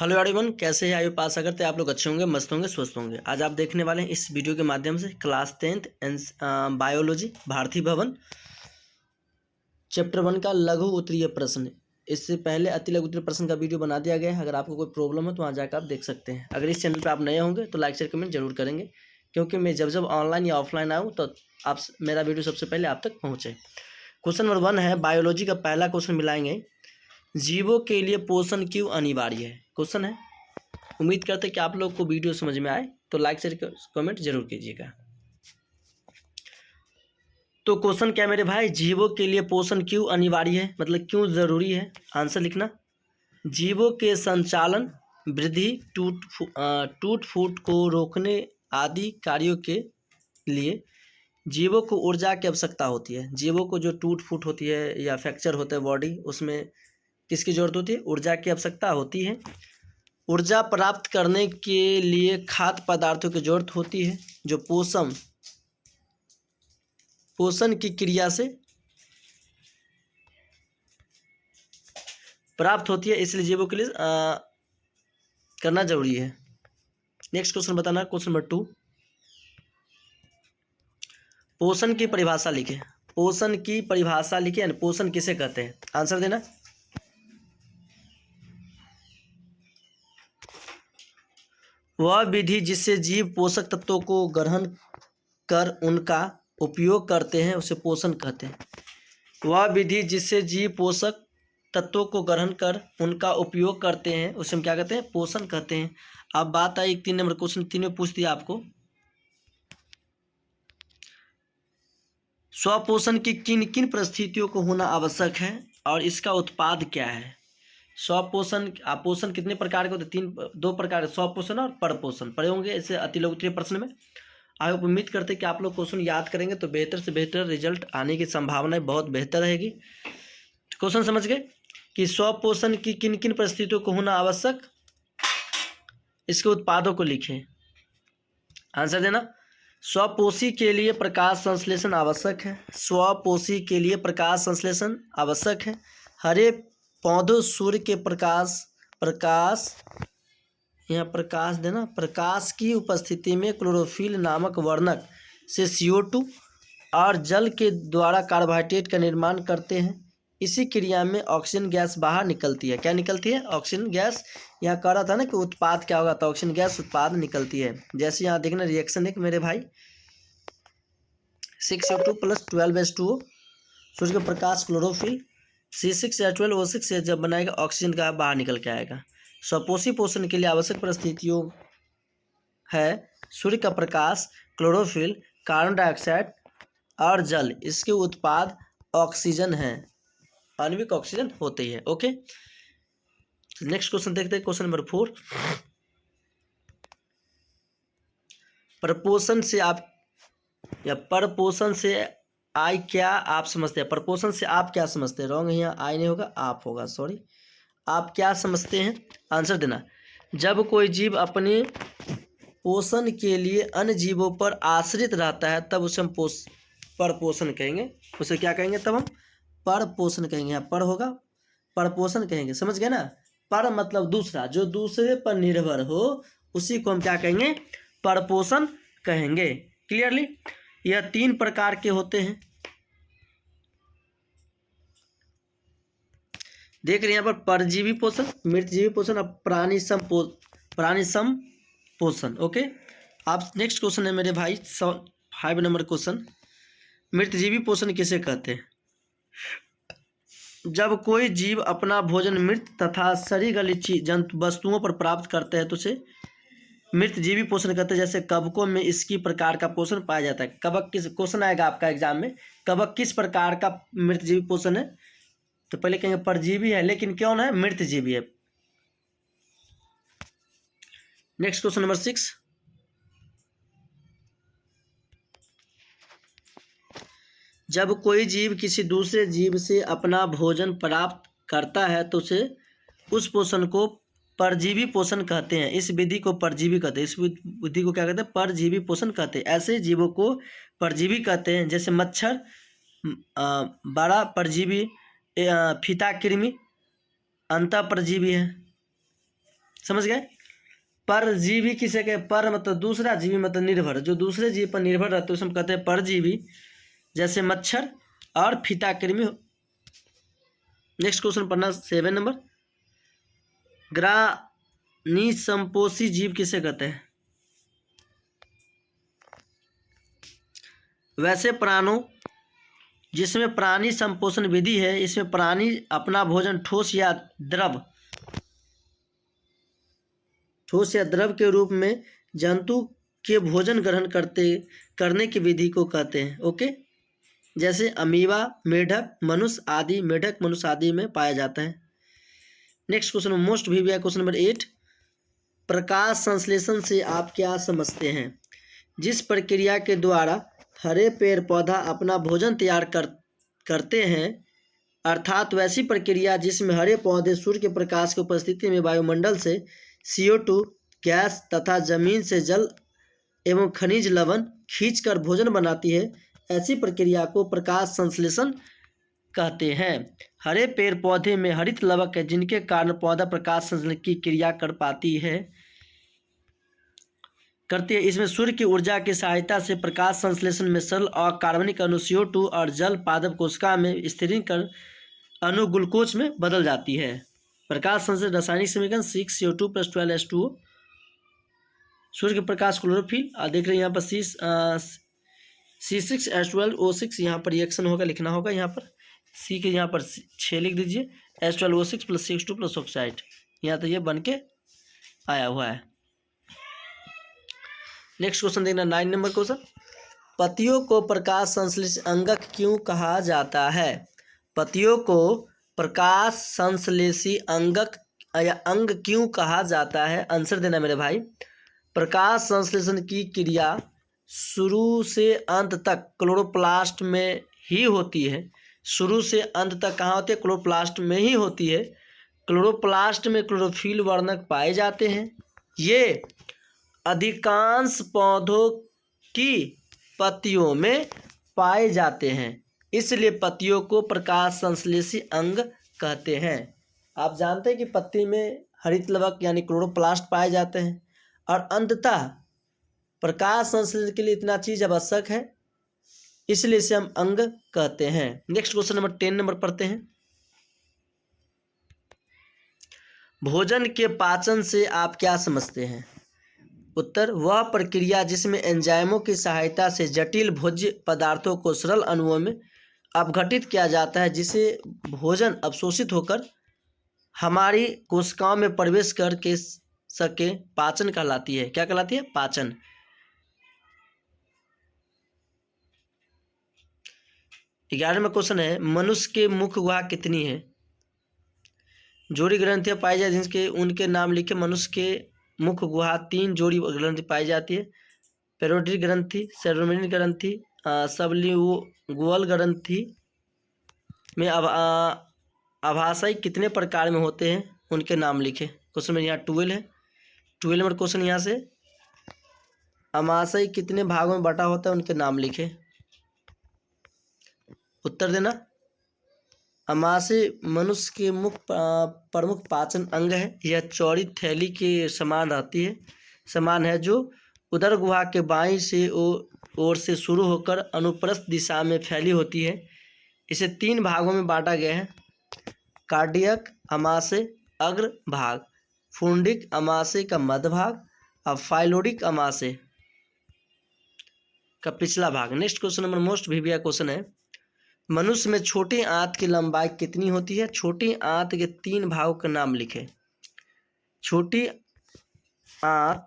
Hello everyone, कैसे हैं? आयु आशा करते हैं आप लोग अच्छे होंगे, मस्त होंगे, स्वस्थ होंगे। आज आप देखने वाले हैं इस वीडियो के माध्यम से क्लास 10th बायोलॉजी भारती भवन चैप्टर 1 का लघु उत्तरीय प्रश्न। इससे पहले अति लघु उत्तरीय प्रश्न का वीडियो बना दिया गया है। अगर आपको कोई प्रॉब्लम है तो वहाँ जाकर आप देख सकते हैं। अगर इस चैनल पर आप नए होंगे तो लाइक शेयर कमेंट जरूर करेंगे, क्योंकि मैं जब जब ऑनलाइन या ऑफलाइन आऊँ तो आप मेरा वीडियो सबसे पहले आप तक पहुँचे। क्वेश्चन नंबर 1 है, बायोलॉजी का पहला क्वेश्चन मिलाएंगे, जीवों के लिए पोषण क्यों अनिवार्य है। क्वेश्चन है, उम्मीद करते हैं कि आप लोग को वीडियो समझ में आए, तो लाइक शेयर कमेंट जरूर कीजिएगा। तो क्वेश्चन क्या मेरे भाई, जीवों के लिए पोषण क्यों अनिवार्य है, मतलब क्यों जरूरी है। आंसर लिखना, जीवों के संचालन, वृद्धि, टूट फूट को रोकने आदि कार्यों के लिए जीवों को ऊर्जा की आवश्यकता होती है। जीवों को जो टूट फूट होती है या फ्रैक्चर होता है बॉडी, उसमें किसकी जरूरत होती है? ऊर्जा की आवश्यकता होती है। ऊर्जा प्राप्त करने के लिए खाद्य पदार्थों की जरूरत होती है, जो पोषण की क्रिया से प्राप्त होती है, इसलिए जीवों के लिए करना जरूरी है। नेक्स्ट क्वेश्चन बताना, क्वेश्चन नंबर 2, पोषण की परिभाषा लिखे। पोषण की परिभाषा लिखे, यानी पोषण किसे कहते हैं, आंसर देना। वह विधि जिससे जीव पोषक तत्वों को ग्रहण कर उनका उपयोग करते हैं उसे पोषण कहते हैं। वह विधि जिससे जीव पोषक तत्वों को ग्रहण कर उनका उपयोग करते हैं उसे हम क्या कहते हैं? पोषण कहते हैं। अब बात आई 3 नंबर क्वेश्चन, 3 में पूछ दिया आपको, स्वपोषण की किन किन परिस्थितियों को होना आवश्यक है और इसका उत्पाद क्या है। स्वपोषण, पोषण कितने प्रकार के होते हैं? 2 प्रकार, स्वपोषण और परपोषण पढ़े होंगे इसे अति लघु उत्तरीय प्रश्न में। आप उम्मीद करते हैं कि आप लोग क्वेश्चन याद करेंगे तो बेहतर से बेहतर रिजल्ट आने की संभावनाएं बहुत बेहतर रहेगी। क्वेश्चन समझ गए कि स्वपोषण की किन किन परिस्थितियों को होना आवश्यक, इसके उत्पादों को लिखें। आंसर देना, स्वपोषी के लिए प्रकाश संश्लेषण आवश्यक है। स्वपोषी के लिए प्रकाश संश्लेषण आवश्यक है। हरे पौधों सूर्य के प्रकाश यहाँ प्रकाश देना, प्रकाश की उपस्थिति में क्लोरोफिल नामक वर्णक से CO2 और जल के द्वारा कार्बोहाइड्रेट का निर्माण करते हैं। इसी क्रिया में ऑक्सीजन गैस बाहर निकलती है। क्या निकलती है? Oxygen gas. यहाँ कह रहा था ना कि उत्पाद क्या होगा, तो ऑक्सीजन गैस उत्पाद निकलती है। जैसे यहाँ देखना रिएक्शन है मेरे भाई, 6O2 + 12H2O, सूर्य का प्रकाश क्लोरोफिल, C6H12O6 से जब बनाएगा ऑक्सीजन का बाहर निकल के आएगा। स्वपोषी पोषण के लिए आवश्यक परिस्थितियों है सूर्य का प्रकाश, क्लोरोफिल, कार्बन डाइऑक्साइड और जल। इसके उत्पाद ऑक्सीजन है, आणविक ऑक्सीजन होती है। ओके, नेक्स्ट क्वेश्चन देखते हैं, क्वेश्चन नंबर 4, प्रपोषण से आप या परपोषण से आई क्या आप समझते हैं? प्रपोषण से आप क्या समझते हैं? रॉन्ग है, यहाँ आई नहीं होगा, आप होगा, सॉरी। आप क्या समझते हैं? आंसर देना। जब कोई जीव अपने पोषण के लिए अन्य जीवों पर आश्रित रहता है तब उसे हम परपोषण कहेंगे। उसे क्या कहेंगे? तब हम परपोषण कहेंगे। यहाँ पर होगा, परपोषण कहेंगे। समझ गए ना? पर मतलब दूसरा, जो दूसरे पर निर्भर हो उसी को हम क्या कहेंगे? परपोषण कहेंगे। क्लियरली? यह 3 प्रकार के होते हैं। देख रहे हैं यहाँ पर, परजीवी पोषण, मृतजीवी पोषण और प्राणी सम पोषण। ओके, आप नेक्स्ट क्वेश्चन है मेरे भाई 5 नंबर क्वेश्चन, मृतजीवी पोषण किसे कहते हैं? जब कोई जीव अपना भोजन मृत तथा शरीर गली जंतु वस्तुओं पर प्राप्त करते हैं तो उसे मृतजीवी पोषण कहते हैं। जैसे कवकों में इसकी प्रकार का पोषण पाया जाता है। कवक किस, क्वेश्चन आएगा आपका एग्जाम में, कवक किस प्रकार का मृतजीवी पोषण है? तो पहले कहेंगे परजीवी है, लेकिन कौन है? मृतजीवी है। नेक्स्ट क्वेश्चन नंबर 6, जब कोई जीव किसी दूसरे जीव से अपना भोजन प्राप्त करता है तो उसे उस पोषण को परजीवी पोषण कहते हैं। इस विधि को परजीवी कहते हैं। इस विधि को क्या कहते हैं? परजीवी पोषण कहते हैं। ऐसे जीवों को परजीवी कहते हैं, जैसे मच्छर बड़ा परजीवी, फीता कृमि अंतः परजीवी है। समझ गए। परजीवी किसे कहे, पर मतलब दूसरा, जीवी मतलब निर्भर, जो दूसरे जीव पर निर्भर रहते हैं उसे हम कहते हैं परजीवी, जैसे मच्छर और फीताकृमि। नेक्स्ट क्वेश्चन पढ़ना 7 नंबर। ग्रानिसंपोषी जीव किसे कहते हैं। वैसे प्राणों जिसमें प्राणी संपोषण विधि है, इसमें प्राणी अपना भोजन ठोस या द्रव के रूप में जंतु के भोजन ग्रहण करने की विधि को कहते हैं। ओके, जैसे अमीबा, मेढक, मनुष्य आदि में पाया जाता है। Next question, most VVI question number 8। प्रकाश संश्लेषण से आप क्या समझते हैं। जिस प्रक्रिया के द्वारा हरे पेड़ पौधा अपना भोजन तैयार करते हैं, अर्थात वैसी प्रक्रिया जिसमें हरे पौधे सूर्य के प्रकाश की उपस्थिति में वायुमंडल से CO2 गैस तथा जमीन से जल एवं खनिज लवण खींचकर भोजन बनाती है, ऐसी प्रक्रिया को प्रकाश संश्लेषण कहते हैं। हरे पेड़ पौधे में हरित लवक है, जिनके कारण पौधा प्रकाश संश्लेषण की क्रिया करती है। इसमें सूर्य की ऊर्जा की सहायता से प्रकाश संश्लेषण में सरल और कार्बनिक अणु CO2 और जल पादप कोशिका में स्थिरीकरण अणु ग्लूकोज में बदल जाती है। प्रकाश संश्लेषण रासायनिक समीकरण 6CO2 + 12H2O। सूर्य के प्रकाश क्लोरोफिल, देख रहे हैं यहाँ पर C6H12O6, यहाँ पर रिएक्शन होगा, लिखना होगा यहाँ पर C के यहाँ पर 6 लिख दीजिए, H12O6 + CH2 + ऑक्साइड, यहाँ तो ये बन के आया हुआ है। नेक्स्ट क्वेश्चन देखना 9 नंबर क्वेश्चन। पत्तियों को प्रकाश संश्लेषी अंगक क्यों कहा जाता है। पत्तियों को प्रकाश संश्लेषी अंगक या अंग क्यों कहा जाता है। आंसर देना मेरे भाई। प्रकाश संश्लेषण की क्रिया शुरू से अंत तक क्लोरोप्लास्ट में ही होती है। शुरू से अंत तक कहाँ होती है, क्लोरोप्लास्ट में ही होती है। क्लोरोप्लास्ट में क्लोरोफिल वर्णक पाए जाते हैं। ये अधिकांश पौधों की पत्तियों में पाए जाते हैं, इसलिए पत्तियों को प्रकाश संश्लेषी अंग कहते हैं। आप जानते हैं कि पत्ती में हरित लवक यानी क्लोरोप्लास्ट पाए जाते हैं, और अंततः प्रकाश संश्लेषण के लिए इतना चीज आवश्यक है, इसलिए इसे हम अंग कहते हैं। नेक्स्ट क्वेश्चन नंबर 10 नंबर पढ़ते हैं। भोजन के पाचन से आप क्या समझते हैं। उत्तर, वह प्रक्रिया जिसमें एंजाइमों की सहायता से जटिल भोज्य पदार्थों को सरल अणुओं में अपघटित किया जाता है, जिसे भोजन अवशोषित होकर हमारी कोशिकाओं में प्रवेश कर के सके, पाचन कहलाती है। क्या कहलाती है, पाचन। ग्यारहवां क्वेश्चन है, मनुष्य के मुख गुहा कितनी है। जोड़ी ग्रंथियां पाई जाती हैं, जिनके उनके नाम लिखे। मनुष्य के मुख गुहा 3 जोड़ी ग्रंथि पाई जाती है। पेरोटिड ग्रंथि, सेरेब्रल ग्रंथि, सबलिंगुअल ग्रंथि में आभाशय कितने प्रकार में होते हैं, उनके नाम लिखे। क्वेश्चन में यहाँ 12 है। 12 नंबर क्वेश्चन यहाँ से, अमाशय कितने भागों में बटा होता है, उनके नाम लिखे। उत्तर देना। अमाशय मनुष्य के प्रमुख पाचन अंग है। यह चौड़ी थैली के समान रहती है, समान है, जो उदर गुहा के बाईं से ओर से शुरू होकर अनुप्रस्थ दिशा में फैली होती है। इसे 3 भागों में बांटा गया है। कार्डियक अमाशय अग्र भाग, फुंडिक अमाशय का मध्य भाग और फाइलोडिक अमाशय का पिछला भाग। Next question number most VVI question है, मनुष्य में छोटी आंत की लंबाई कितनी होती है। छोटी आंत के 3 भागों का नाम लिखे। छोटी आंत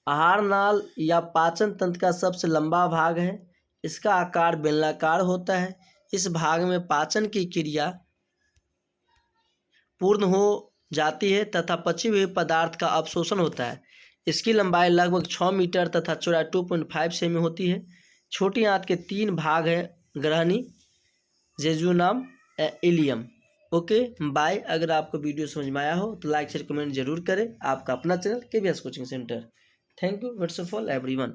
आहार नाल या पाचन तंत्र का सबसे लंबा भाग है। इसका आकार बेलनाकार होता है। इस भाग में पाचन की क्रिया पूर्ण हो जाती है तथा पचे हुए पदार्थ का अवशोषण होता है। इसकी लंबाई लगभग 6 मीटर तथा चौड़ाई 2.5 सेमी होती है। छोटी आंत के 3 भाग हैं, ग्रहणी, जेजुनम, इलियम। Okay bye. अगर आपको वीडियो समझ में आया हो तो लाइक शेयर कमेंट जरूर करें। आपका अपना channel KVS coaching centre. Thank you waits of all everyone.